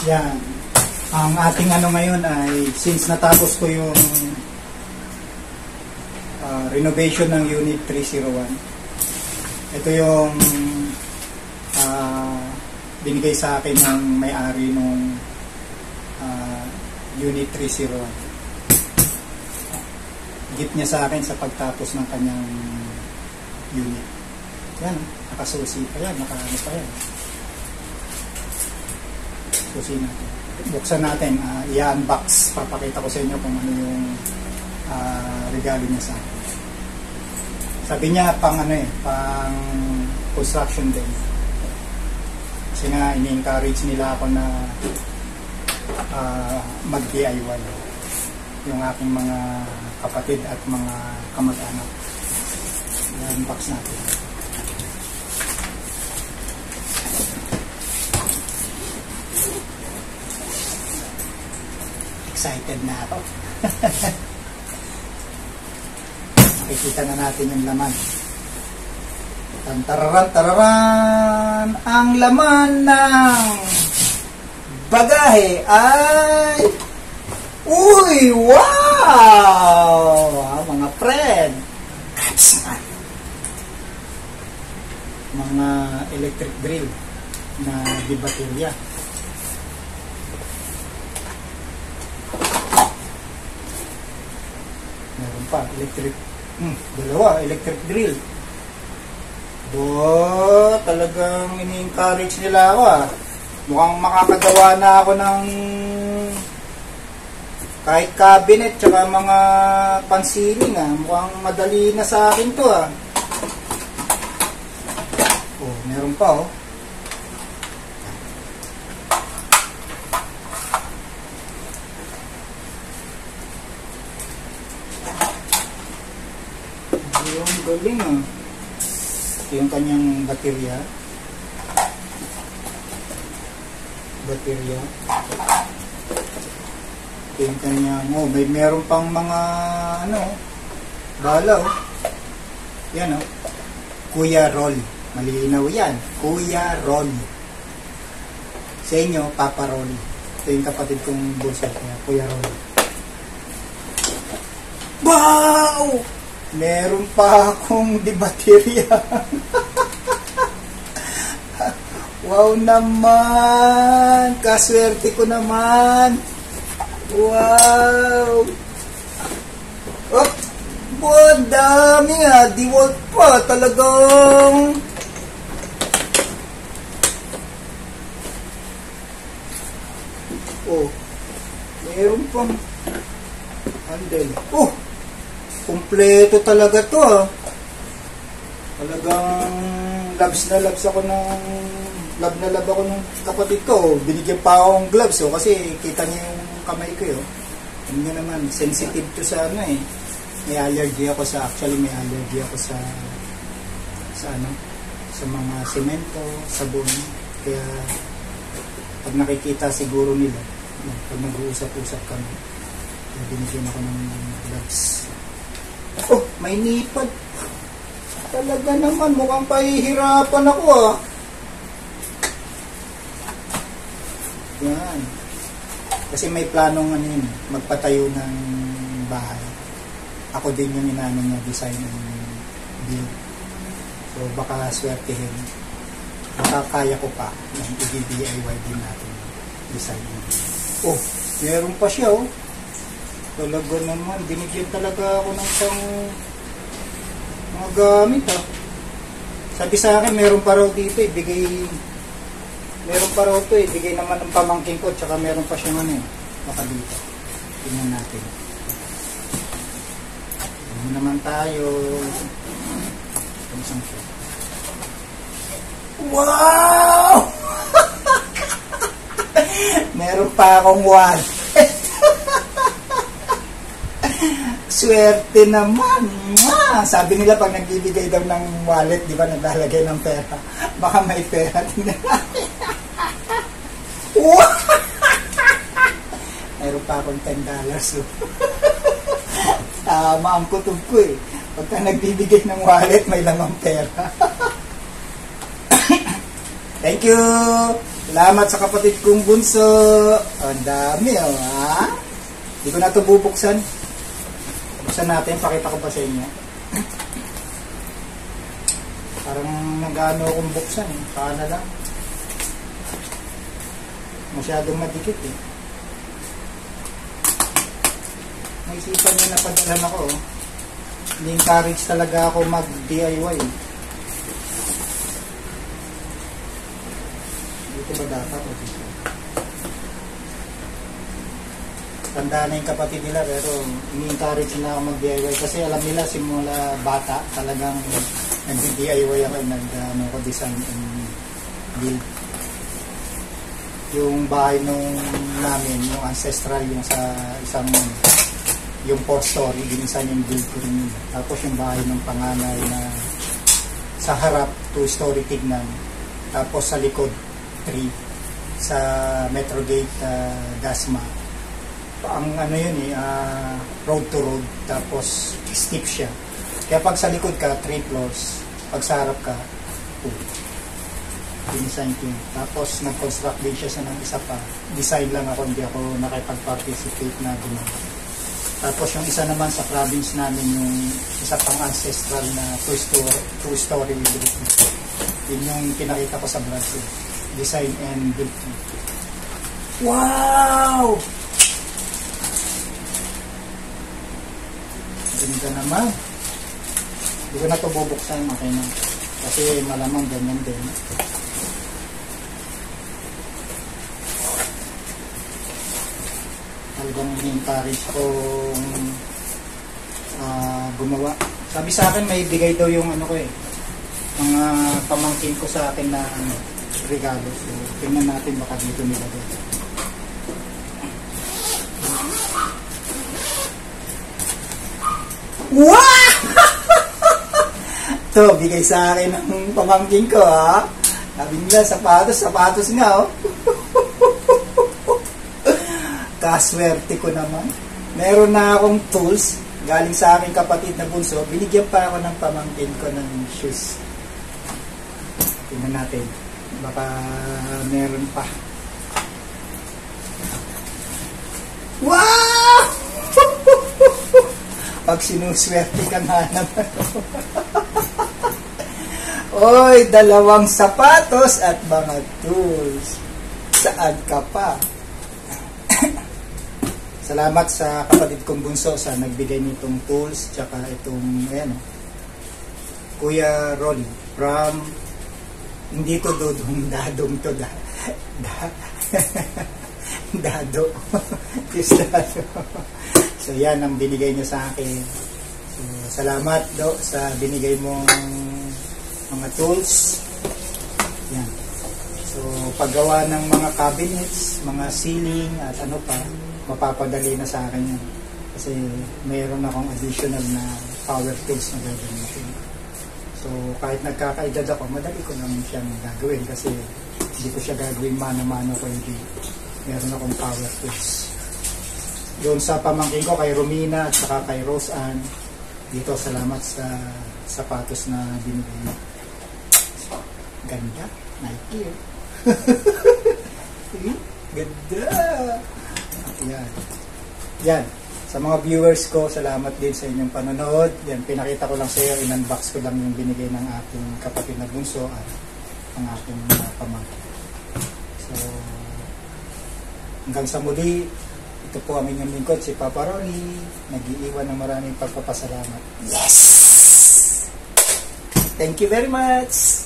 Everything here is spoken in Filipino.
Yan. Ang ating ano ngayon ay, since natapos ko yung renovation ng Unit 301, ito yung binigay sa akin ng may-ari nung Unit 301. Gift niya sa akin sa pagtapos ng kanyang unit. Yan, nakasusi pa yan, nakaano pa yan. Susi natin. Buksan natin, i-unbox. Papakita ko sa inyo kung ano yung regalo niya sa akin. Sabi niya pang ano pang construction day. Kasi nga ini-encourage nila ako na mag-DIY yung aking mga kapatid at mga kamag-anak. I-unbox natin. Excited na ako. Makikita na natin yung laman. Tararan! Ang laman ng bagahe ay... Uy! Wow! Mga friend! Kapsan! Mga electric drill na di baterya. Meron pa, electric. Dalawa, electric drill. Talagang ini-encourage nila ako Mukhang makakagawa na ako ng kahit cabinet tsaka mga pansiling Mukhang madali na sa akin to meron pa yung galing yung kanyang baterya yung kanyang meron pang mga bala yan Kuya Roll, malinaw yan, Kuya Roll. Sa inyo Papa Roll. Ito yung kapatid kong bunso Kuya Roll. Wow! Meron pa akong di baterya. Wow naman! Kaswerte ko naman! Wow! Dami DeWalt pa talagang. Meron pang handle. Kompleto talaga to Talagang labs na labs ako lab ng kapatid ko. Binigyan pa akong gloves kasi kita niyo yung kamay ko Hindi naman sensitive to sa may allergy ako sa sa mga semento, sabon. Kaya pag nakikita siguro nila pag nag-uusap-usap kami, binigyan ako ng gloves. May nipad. Talaga naman, mukhang pahihirapan ako Yan. Kasi may planong magpatayo ng bahay. Ako din yung inano niya, design and build. So baka swertihin. Baka kaya ko pa yung i-DIY din natin design. Meron pa siya Talaga naman, binigyan talaga ako ng mga gamit Sabi sa akin, meron pa raw dito ibigay naman ng pamangkin ko, tsaka meron pa siyang baka dito. Tingnan natin. Naman tayo. Wow! Meron pa akong wallet. Swerte naman. Sabi nila pag nagbibigay daw ng wallet, di ba, naglalagay ng pera. Baka may pera din. Meron pa akong $10. Tama ang kutob ko Pagka nagbibigay ng wallet, may lamang pera. Thank you! Salamat sa kapatid kong bunso. Ang dami, oh, ha? Hindi ko na ito bubuksan. Buksan natin, pakita ko pa sa inyo. Parang nag-ano akong buksan, eh. Paano lang. Masyadong madikit, eh. Naisipan niya na padalan ako, oh. Ni-encourage talaga ako mag-DIY, eh. Dito ba dapat, o dito? Tanda na yung kapatid nila, pero ini-encourage na ako mag-DIY kasi alam nila simula bata talagang nag-DIY ako, nag-design and build. Yung bahay nung namin, yung ancestral, yung sa isang yung 4-story, dinisign yung build ko rin yun. Tapos yung bahay ng panganay na sa harap 2-story tignan, tapos sa likod 3 sa Metrogate Dasma. Ang ano yun eh, road to road, tapos steep siya. Kaya pag sa likod ka, 3 floors. Pag sa harap ka, 2. Dinisign ko yun. Tapos nag-construct din siya sa ng isa pa. Design lang ako, hindi ako nakipag-participate na gumawa. Tapos yung isa naman sa province namin, yung isa pang ancestral na 2-story building. Yun yung pinakita ko sa Brazil. Design and build. Wow! Ganda naman. Hindi ko na ito bubuksan, okay na. Kasi malamang ganyan din. Talagang encourage kong gumawa. Sabi sa akin, may bigay daw yung ano ko eh. Mga pamangkin ko sa akin na regalo. So, tingnan natin baka dito nila doon. Wow! Ito, bigay sa akin ng pamangkin ko, ha? Sabi nila, sapatos nga, oh. Kaswerte ko naman. Meron na akong tools, galing sa aking kapatid na bunso. Binigyan pa ako ng pamangkin ko ng shoes. Tingnan natin. Baka meron pa. Wow! Pag sinuswerte ka nga naman. Oy, 2 sapatos at mga tools. Saan ka pa? Salamat sa kapatid kong bunso sa nagbigay nitong tools tsaka itong ayan, Kuya Ronnie from hindi to dudong dadong to dado. Dado. So yan ang binigay niya sa akin. So, salamat do sa binigay mong mga tools. Yan. So paggawa ng mga cabinets, mga ceiling at ano pa, mapapadali na sa akin yan. Kasi mayroon akong additional na power tools na gagamitin. So kahit nagkakaedad ako, madali ko lang siyang gagawin kasi hindi ko siya gagawin mano-mano ko, hindi. Meron akong power tools. Doon sa pamangkin ko kay Romina at saka kay Rose Ann, dito salamat sa sapatos na binigay mo. Ganda, Nike. Ganda. Yan. Yan. Sa mga viewers ko, salamat din sa inyong panonood. Yan, pinakita ko lang sa iyo, in-unbox ko lang yung binigay ng ating kapatid na bunso at ang ating pamangkin. So, hanggang sa muli, ito po ang inyong lingkod, si Papa Ronnie, nag-iiwan ng maraming pagpapasalamat. Yes! Thank you very much!